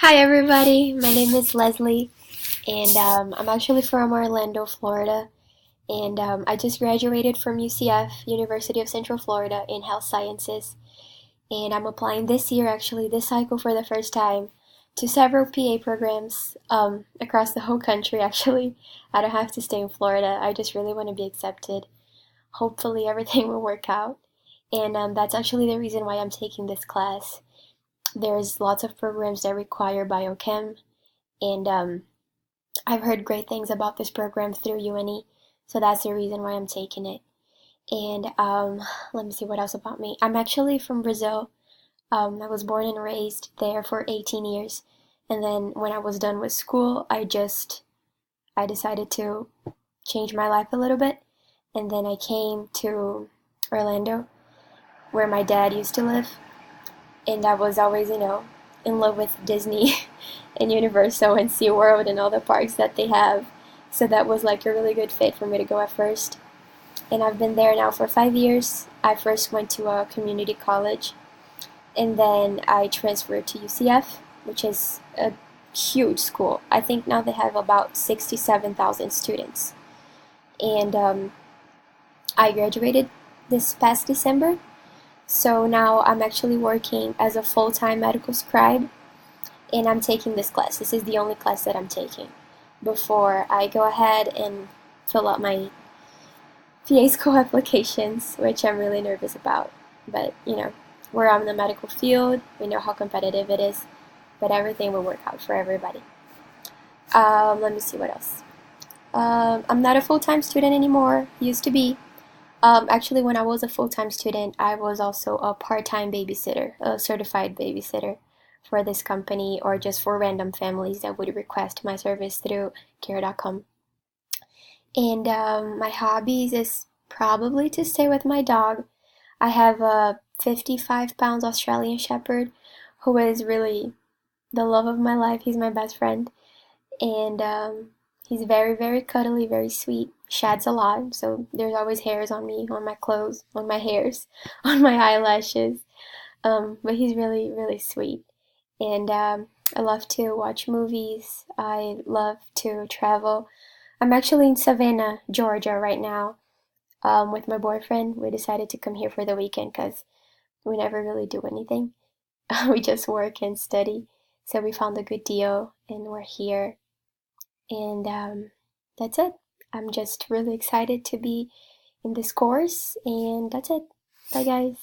Hi everybody, my name is Leslie and I'm actually from Orlando, Florida, and I just graduated from UCF, University of Central Florida, in health sciences, and I'm applying this year, actually this cycle for the first time, to several PA programs across the whole country actually. I don't have to stay in Florida, I just really want to be accepted. Hopefully everything will work out, and that's actually the reason why I'm taking this class. There's lots of programs that require biochem, and I've heard great things about this program through UNE, so that's the reason why I'm taking it. And let me see what else about me. I'm actually from Brazil. I was born and raised there for 18 years, and then when I was done with school, I decided to change my life a little bit, and then I came to Orlando, where my dad used to live, and I was always, in love with Disney and Universal and SeaWorld and all the parks that they have. So that was like a really good fit for me to go at first. And I've been there now for 5 years. I first went to a community college, and then I transferred to UCF, which is a huge school. I think now they have about 67,000 students. And I graduated this past December. So now I'm actually working as a full-time medical scribe, and I'm taking this class. This is the only class that I'm taking before I go ahead and fill out my PA school applications, which I'm really nervous about. But, we're on the medical field, we know how competitive it is, but everything will work out for everybody. Let me see what else. I'm not a full-time student anymore, used to be. Actually, when I was a full-time student, I was also a part-time babysitter, a certified babysitter for this company, or just for random families that would request my service through care.com. And my hobbies is probably to stay with my dog. I have a 55 pounds Australian Shepherd who is really the love of my life. He's my best friend. And he's very, very cuddly, very sweet. Sheds a lot, so there's always hairs on me, on my clothes, on my hairs, on my eyelashes. But he's really, really sweet. And I love to watch movies. I love to travel. I'm actually in Savannah, Georgia right now, with my boyfriend. We decided to come here for the weekend because we never really do anything. We just work and study. So we found a good deal and we're here. And that's it. I'm just really excited to be in this course, and that's it. Bye, guys.